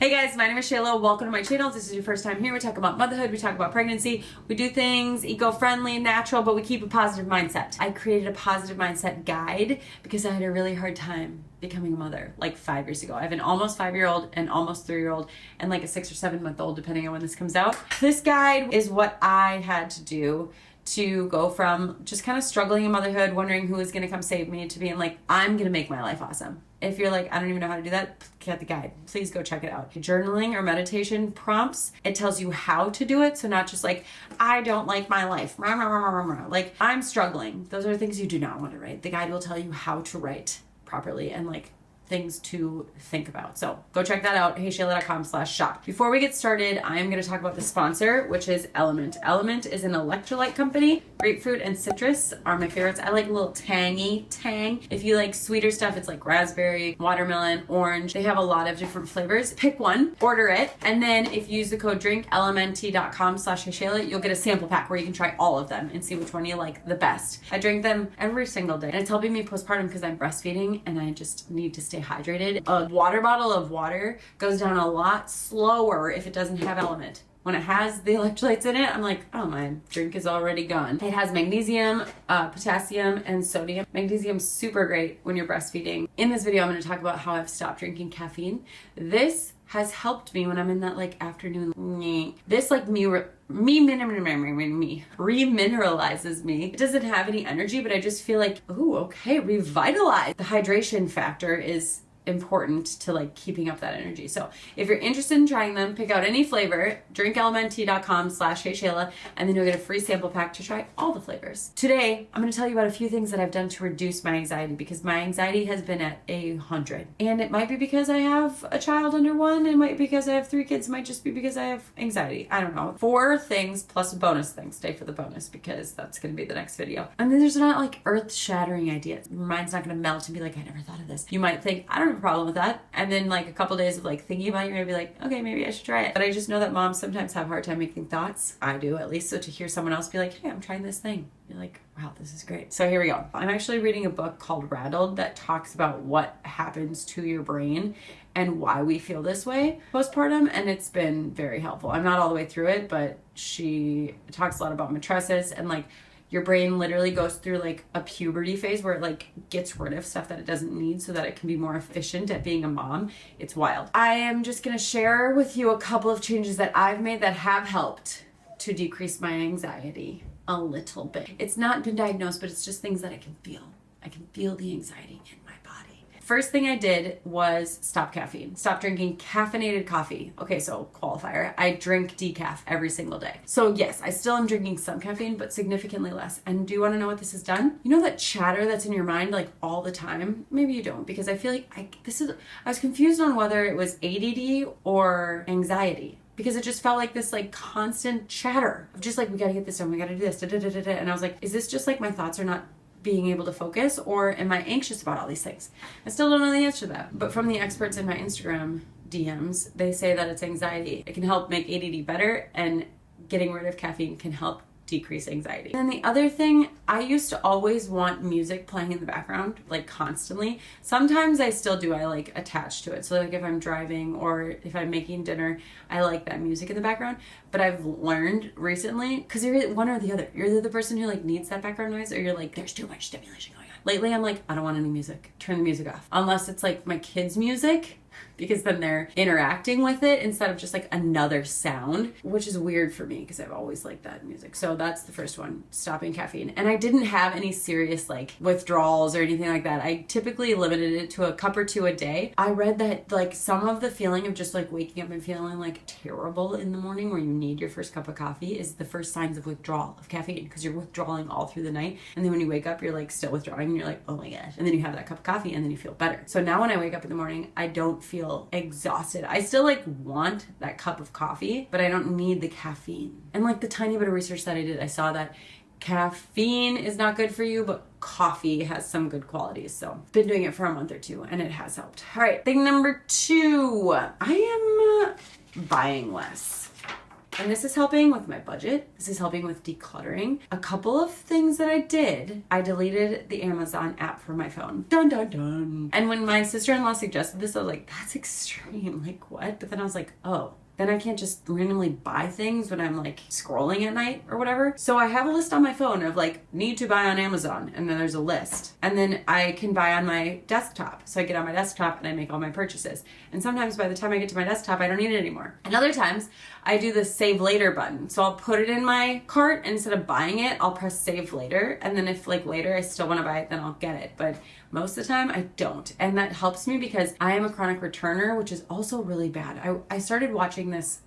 Hey guys, my name is Shayla. Welcome to my channel. If this is your first time here, we talk about motherhood, we talk about pregnancy, we do things eco-friendly, natural, but we keep a positive mindset. I created a positive mindset guide because I had a really hard time becoming a mother like 5 years ago. I have an almost 5-year-old, an almost 3-year-old, and like a 6 or 7 month old, depending on when this comes out. This guide is what I had to do to go from just kind of struggling in motherhood, wondering who is going to come save me, to being like, I'm going to make my life awesome. If you're like, I don't even know how to do that, get the guide. Please go check it out. Journaling or meditation prompts, it tells you how to do it. So not just like, I don't like my life. Like, I'm struggling. Those are things you do not want to write. The guide will tell you how to write properly and like things to think about. So go check that out, HEYSHAYLA.com/shop. Before we get started, I'm going to talk about the sponsor, which is Element. Element is an electrolyte company. Grapefruit and citrus are my favorites. I like a little tangy tang. If you like sweeter stuff, it's like raspberry, watermelon, orange. They have a lot of different flavors. Pick one, order it, and then if you use the code DRINK, LMNT.com/HEYSHAYLA, you'll get a sample pack where you can try all of them and see which one you like the best. I drink them every single day, and it's helping me postpartum because I'm breastfeeding and I just need to stay hydrated. A water bottle of water goes down a lot slower if it doesn't have Element. When it has the electrolytes in it, I'm like, oh, my drink is already gone. It has magnesium, potassium, and sodium. Magnesium's super great when you're breastfeeding. In this video, I'm going to talk about how I've stopped drinking caffeine. This has helped me when I'm in that like afternoon. This like remineralizes me. It doesn't have any energy, but I just feel like, ooh, okay, revitalized. The hydration factor is important to like keeping up that energy. So if you're interested in trying them, pick out any flavor, drinklmnt.com/HEYSHAYLA, and then you'll get a free sample pack to try all the flavors. Today, I'm going to tell you about a few things that I've done to reduce my anxiety because my anxiety has been at 100. And it might be because I have a child under 1, it might be because I have 3 kids, it might just be because I have anxiety. I don't know. 4 things plus a bonus thing. Stay for the bonus because that's going to be the next video. And then there's not like earth-shattering ideas. Your mind's not going to melt and be like, I never thought of this. You might think, I don't have a problem with that, and then like a couple days of like thinking about it, you're gonna be like, okay, maybe I should try it. But I just know that moms sometimes have a hard time making thoughts. I do, at least. So to hear someone else be like, hey, I'm trying this thing, you're like, wow, this is great. So here we go. I'm actually reading a book called Rattled that talks about what happens to your brain and why we feel this way postpartum, and it's been very helpful. I'm not all the way through it, but she talks a lot about matresses and like your brain literally goes through like a puberty phase where it like gets rid of stuff that it doesn't need so that it can be more efficient at being a mom. It's wild. I am just gonna share with you a couple of changes that I've made that have helped to decrease my anxiety a little bit. It's not been diagnosed, but it's just things that I can feel. I can feel the anxiety in my body. First thing I did was stop caffeine. Stop drinking caffeinated coffee. Okay, so qualifier. I drink decaf every single day. So yes, I still am drinking some caffeine, but significantly less. And do you want to know what this has done? You know that chatter that's in your mind like all the time? Maybe you don't, because I feel like I was confused on whether it was ADD or anxiety. Because it just felt like this like constant chatter of just like, we gotta get this done, we gotta do this, and I was like, is this just like my thoughts are not being able to focus, or am I anxious about all these things? I still don't know the answer to that. But from the experts in my Instagram DMs, they say that it's anxiety. It can help make ADD better, and getting rid of caffeine can help decrease anxiety. And the other thing, I used to always want music playing in the background, like constantly. Sometimes I still do, I like attach to it. So like if I'm driving or if I'm making dinner, I like that music in the background. But I've learned recently, because you're one or the other. You're either the person who like needs that background noise, or you're like, there's too much stimulation going on. Lately I'm like, I don't want any music. Turn the music off. Unless it's like my kids' music, because then they're interacting with it instead of just like another sound, which is weird for me because I've always liked that music. So that's the first one, stopping caffeine. And I didn't have any serious like withdrawals or anything like that. I typically limited it to a cup or 2 a day. I read that like some of the feeling of just like waking up and feeling like terrible in the morning where you need your first cup of coffee is the first signs of withdrawal of caffeine, because you're withdrawing all through the night. And then when you wake up, you're like still withdrawing and you're like, oh my gosh. And then you have that cup of coffee and then you feel better. So now when I wake up in the morning, I don't feel exhausted. I still like want that cup of coffee, but I don't need the caffeine. And like the tiny bit of research that I did, I saw that caffeine is not good for you, but coffee has some good qualities. So been doing it for a month or 2 and it has helped. All right, thing number 2, I am buying less. And this is helping with my budget. This is helping with decluttering. A couple of things that I did, I deleted the Amazon app from my phone. Dun dun dun. And when my sister-in-law suggested this, I was like, that's extreme. Like what? But then I was like, oh, then I can't just randomly buy things when I'm like scrolling at night or whatever. So I have a list on my phone of like, need to buy on Amazon. And then there's a list. And then I can buy on my desktop. So I get on my desktop and I make all my purchases. And sometimes by the time I get to my desktop, I don't need it anymore. And other times I do the save later button. So I'll put it in my cart and instead of buying it, I'll press save later. And then if like later I still want to buy it, then I'll get it. But most of the time I don't. And that helps me because I am a chronic returner, which is also really bad. I started watching this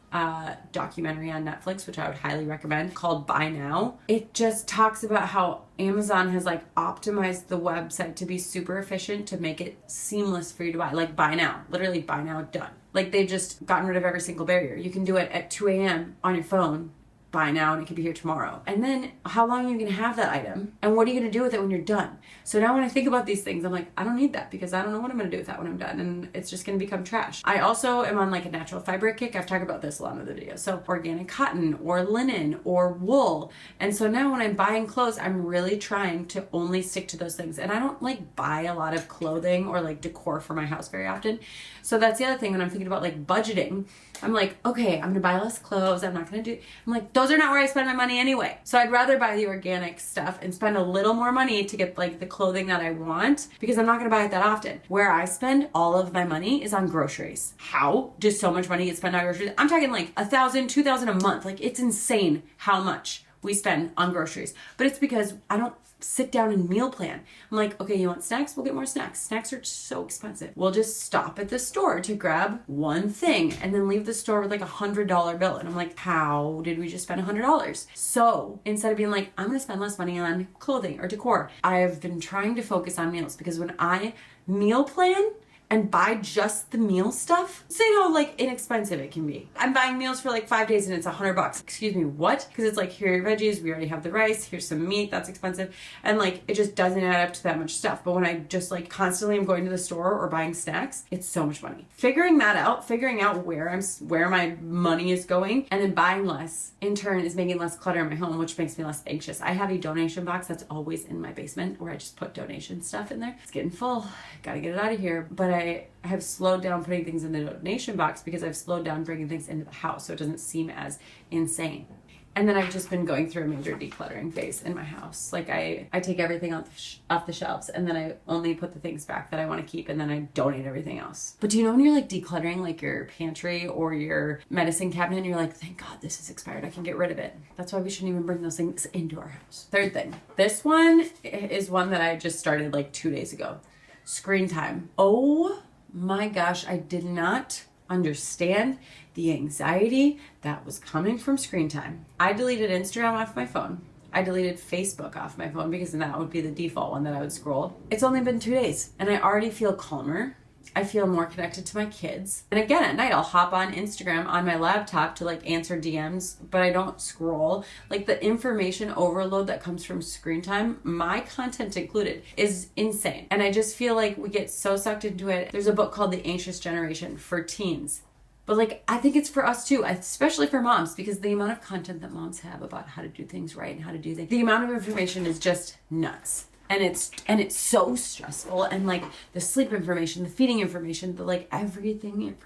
documentary on Netflix, which I would highly recommend, called Buy Now. It just talks about how Amazon has like optimized the website to be super efficient to make it seamless for you to buy. Like buy now, literally buy now, done. Like they've just gotten rid of every single barrier. You can do it at 2 a.m. on your phone. Buy now and it could be here tomorrow. And then how long are you gonna have that item? And what are you gonna do with it when you're done? So now when I think about these things, I'm like, I don't need that because I don't know what I'm gonna do with that when I'm done. And it's just gonna become trash. I also am on like a natural fiber kick. I've talked about this a lot in the videos. So organic cotton or linen or wool. And so now when I'm buying clothes, I'm really trying to only stick to those things. And I don't like buy a lot of clothing or like decor for my house very often. So that's the other thing when I'm thinking about like budgeting. I'm like, okay, I'm gonna buy less clothes. I'm not gonna do, I'm like, those are not where I spend my money anyway. So I'd rather buy the organic stuff and spend a little more money to get like the clothing that I want because I'm not gonna buy it that often. Where I spend all of my money is on groceries. How does so much money get spent on groceries? I'm talking like $1,000, $2,000 a month. Like it's insane how much we spend on groceries. But it's because I don't sit down and meal plan. I'm like, okay, you want snacks? We'll get more snacks. Snacks are so expensive. We'll just stop at the store to grab one thing and then leave the store with like $100 bill. And I'm like, how did we just spend $100? So instead of being like, I'm gonna spend less money on clothing or decor, I've been trying to focus on meals because when I meal plan and buy just the meal stuff, so you know like inexpensive it can be. I'm buying meals for like 5 days and it's $100. Excuse me, what? Because it's like, here are your veggies, we already have the rice, here's some meat, that's expensive. And like, it just doesn't add up to that much stuff. But when I just like constantly am going to the store or buying snacks, it's so much money. Figuring that out, figuring out where my money is going and then buying less in turn is making less clutter in my home, which makes me less anxious. I have a donation box that's always in my basement where I just put donation stuff in there. It's getting full, gotta get it out of here. But I have slowed down putting things in the donation box because I've slowed down bringing things into the house so it doesn't seem as insane. And then I've just been going through a major decluttering phase in my house. Like I take everything off the shelves and then I only put the things back that I want to keep and then I donate everything else. But do you know when you're like decluttering like your pantry or your medicine cabinet and you're like, thank God this is expired, I can get rid of it. That's why we shouldn't even bring those things into our house. Third thing, this one is one that I just started like 2 days ago. Screentime. Oh my gosh, I did not understand the anxiety that was coming from screen time. I deleted Instagram off my phone. I deleted Facebook off my phone because that would be the default one that I would scroll. It's only been 2 days and I already feel calmer. I feel more connected to my kids. And again, at night, I'll hop on Instagram on my laptop to like answer DMs, but I don't scroll. Like the information overload that comes from screen time, my content included, is insane. And I just feel like we get so sucked into it. There's a book called The Anxious Generation for teens. But like, I think it's for us too, especially for moms, because the amount of content that moms have about how to do things right and how to do things, the amount of information is just nuts. And it's so stressful, and like the sleep information, the feeding information, the like everything information.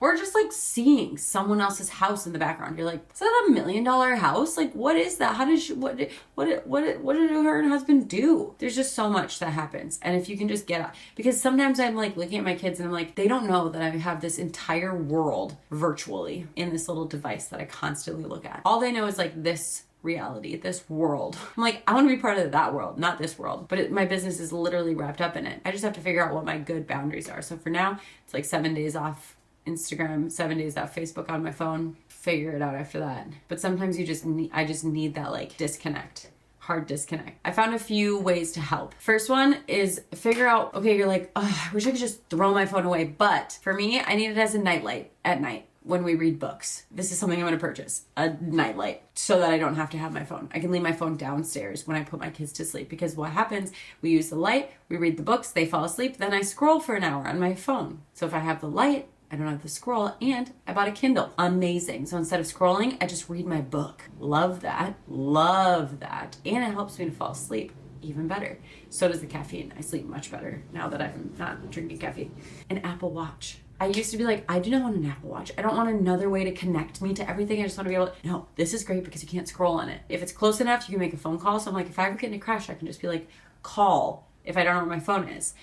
Or just like seeing someone else's house in the background. You're like, is that $1 million house? Like, what is that? How did she, what did her and husband do? There's just so much that happens. And if you can just get out, because sometimes I'm like looking at my kids and I'm like, they don't know that I have this entire world virtually in this little device that I constantly look at. All they know is like this reality, this world. I'm like, I want to be part of that world, not this world. But my business is literally wrapped up in it. I just have to figure out what my good boundaries are. So for now, it's like 7 days off Instagram, 7 days off Facebook on my phone. Figure it out after that. But sometimes I just need that like disconnect. Hard disconnect. I found a few ways to help. First one is figure out, okay, you're like, oh, I wish I could just throw my phone away. But for me, I need it as a nightlight at night. When we read books, this is something I'm going to purchase, a nightlight, so that I don't have to have my phone. I can leave my phone downstairs when I put my kids to sleep, because what happens, we use the light, we read the books, they fall asleep, then I scroll for an hour on my phone. So if I have the light, I don't have to scroll, and I bought a Kindle. Amazing. So instead of scrolling, I just read my book. Love that. Love that. And it helps me to fall asleep even better. So does the caffeine. I sleep much better now that I'm not drinking caffeine. An Apple Watch. I used to be like, I do not want an Apple Watch. I don't want another way to connect me to everything. I just want to be able to, no, this is great because you can't scroll on it. If it's close enough, you can make a phone call. So I'm like, if I ever get in a crash, I can just be like, call if I don't know where my phone is.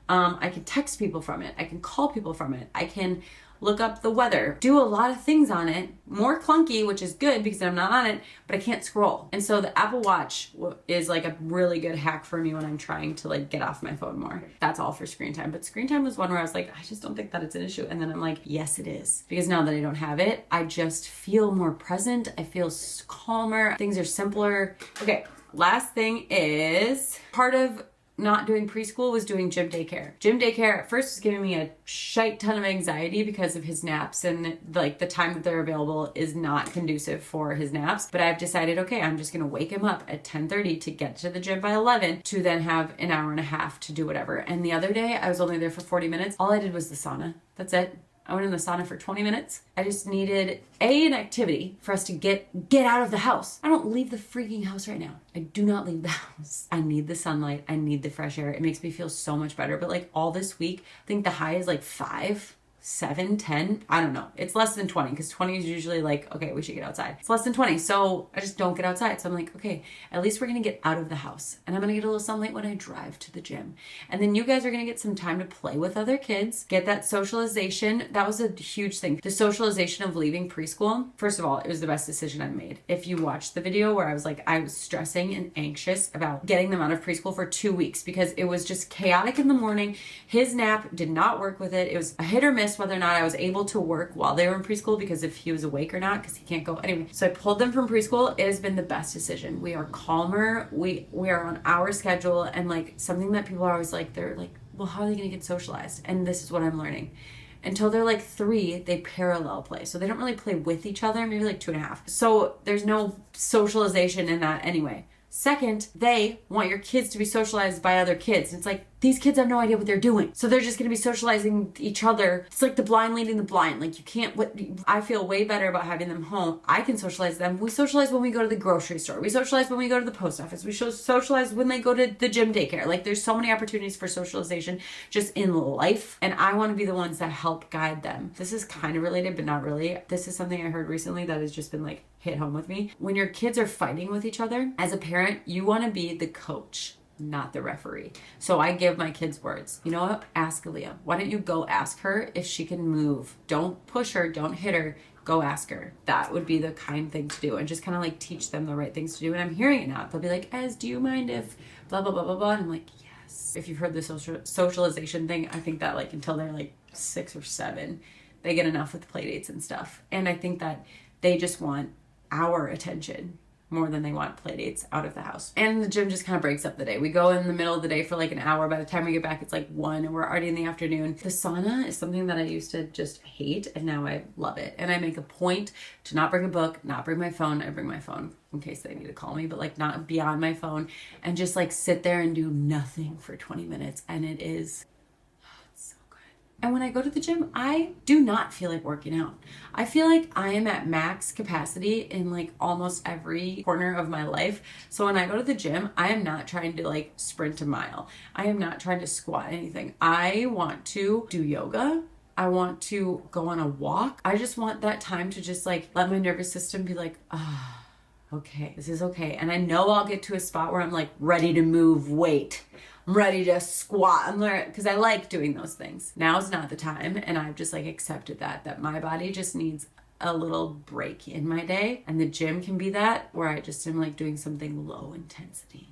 I can text people from it. I can call people from it. I can look up the weather, do a lot of things on it, more clunky, which is good because I'm not on it, but I can't scroll. And so the Apple Watch is like a really good hack for me when I'm trying to like get off my phone more. That's all for screen time. But screen time was one where I was like, I just don't think that it's an issue. And then I'm like, yes, it is. Because now that I don't have it, I just feel more present. I feel calmer. Things are simpler. Okay, last thing is part of not doing preschool was doing gym daycare. Gym daycare at first was giving me a shite ton of anxiety because of his naps, and like the time that they're available is not conducive for his naps. But I've decided, okay, I'm just gonna wake him up at 10:30 to get to the gym by 11 to then have an hour and a half to do whatever. And the other day I was only there for 40 minutes. All I did was the sauna. That's it. I went in the sauna for 20 minutes. I just needed an activity for us to get out of the house. I don't leave the freaking house right now. I do not leave the house. I need the sunlight. I need the fresh air. It makes me feel so much better. But like all this week, I think the high is like 5, 7, 10. I don't know. It's less than 20 because 20 is usually like, okay, we should get outside. It's less than 20. So I just don't get outside. So I'm like, okay, at least we're going to get out of the house. And I'm going to get a little sunlight when I drive to the gym. And then you guys are going to get some time to play with other kids, get that socialization. That was a huge thing. The socialization of leaving preschool. First of all, it was the best decision I made. If you watched the video where I was like, I was stressing and anxious about getting them out of preschool for 2 weeks because it was just chaotic in the morning. His nap did not work with it. It was a hit or miss whether or not I was able to work while they were in preschool because if he was awake or not, because he can't go anyway. So I pulled them from preschool. It has been the best decision. We are calmer. We are on our schedule, and like something that people are always like, they're like, well, how are they going to get socialized? And this is what I'm learning. Until they're like 3, they parallel play. So they don't really play with each other, maybe like 2.5. So there's no socialization in that anyway. Second, they want your kids to be socialized by other kids. And it's like, these kids have no idea what they're doing. So they're just going to be socializing each other. It's like the blind leading the blind. Like you can't, I feel way better about having them home. I can socialize them. We socialize when we go to the grocery store. We socialize when we go to the post office. We socialize when they go to the gym daycare. Like there's so many opportunities for socialization just in life. And I want to be the ones that help guide them. This is kind of related, but not really. This is something I heard recently that has just been like hit home with me. When your kids are fighting with each other, as a parent, you want to be the coach, not the referee. So I give my kids words. You know what? Ask Aaliyah. Why don't you go ask her if she can move? Don't push her. Don't hit her. Go ask her. That would be the kind thing to do, and just kind of like teach them the right things to do. And I'm hearing it now. They'll be like, Ez, do you mind if blah, blah, blah, blah, blah. And I'm like, yes. If you've heard the socialization thing, I think that like until they're like 6 or 7, they get enough with play dates and stuff. And I think that they just want our attention more than they want play dates out of the house. And the gym just kind of breaks up the day. We go in the middle of the day for like an hour. By the time we get back, it's like 1 and we're already in the afternoon. The sauna is something that I used to just hate, and now I love it. And I make a point to not bring a book, not bring my phone. I bring my phone in case they need to call me, but like not be on my phone and just like sit there and do nothing for 20 minutes. And it is And when I go to the gym, I do not feel like working out. I feel like I am at max capacity in like almost every corner of my life. So when I go to the gym, I am not trying to like sprint a mile. I am not trying to squat anything. I want to do yoga. I want to go on a walk. I just want that time to just like let my nervous system be like, okay, this is okay. And I know I'll get to a spot where I'm like ready to move weight. I'm ready to squat because I like doing those things. Now's not the time, and I've just like accepted that my body just needs a little break in my day, and the gym can be that where I just am like doing something low intensity.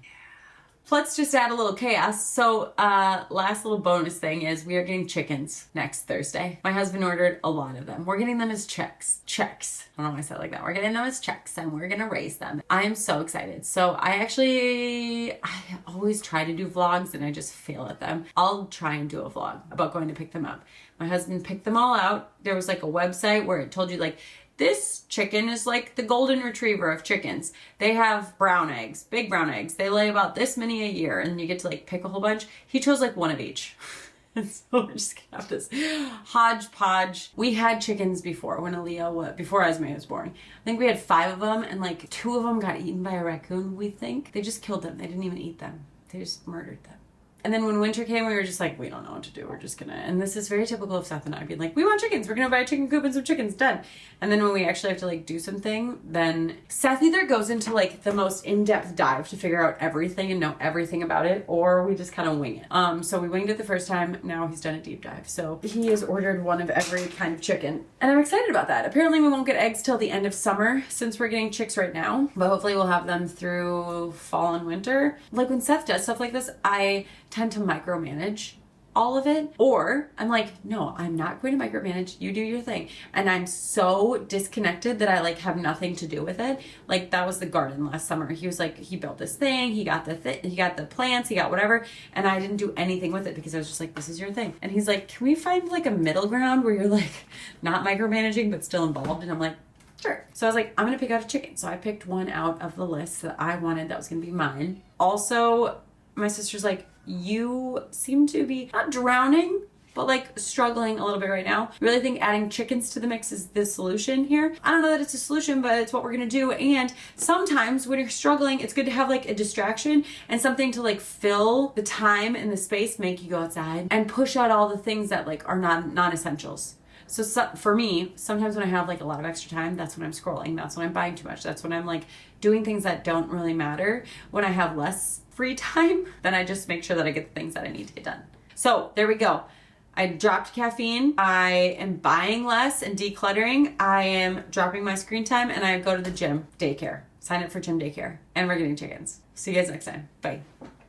Let's just add a little chaos. So last little bonus thing is we are getting chickens next Thursday. My husband ordered a lot of them. We're getting them as checks. I don't know why I said it like that. We're getting them as checks, and we're gonna raise them. I am so excited. So I always try to do vlogs and I just fail at them. I'll try and do a vlog about going to pick them up. My husband picked them all out. There was like a website where it told you like, this chicken is like the golden retriever of chickens. They have brown eggs, big brown eggs. They lay about this many a year, and you get to like pick a whole bunch. He chose like one of each. And so we're just gonna have this hodgepodge. We had chickens before when before Esme was born. I think we had 5 of them, and like 2 of them got eaten by a raccoon, we think. They just killed them. They didn't even eat them. They just murdered them. And then when winter came, we were just like, we don't know what to do. We're just gonna, and this is very typical of Seth and I being like, we want chickens. We're gonna buy a chicken coop and some chickens, done. And then when we actually have to like do something, then Seth either goes into like the most in-depth dive to figure out everything and know everything about it, or we just kind of wing it. So we winged it the first time. Now he's done a deep dive. So he has ordered one of every kind of chicken. And I'm excited about that. Apparently we won't get eggs till the end of summer since we're getting chicks right now, but hopefully we'll have them through fall and winter. Like when Seth does stuff like this, I tend to micromanage all of it, or I'm like, no, I'm not going to micromanage, you do your thing. And I'm so disconnected that I like have nothing to do with it. Like that was the garden last summer. He was like, he built this thing, he got the plants, he got whatever, and I didn't do anything with it because I was just like, this is your thing. And he's like, can we find like a middle ground where you're like not micromanaging but still involved? And I'm like, sure. So I was like, I'm gonna pick out a chicken. So I picked one out of the list that I wanted that was gonna be mine. Also, my sister's like, you seem to be not drowning, but like struggling a little bit right now. I really think adding chickens to the mix is the solution here. I don't know that it's a solution, but it's what we're gonna do. And sometimes when you're struggling, it's good to have like a distraction and something to like fill the time and the space, make you go outside and push out all the things that like are non-essentials. So for me, sometimes when I have like a lot of extra time, that's when I'm scrolling. That's when I'm buying too much. That's when I'm like doing things that don't really matter. When I have less free time, then I just make sure that I get the things that I need to get done. So there we go. I dropped caffeine. I am buying less and decluttering. I am dropping my screen time, and I go to the gym, daycare. Sign up for gym daycare. And we're getting chickens. See you guys next time. Bye.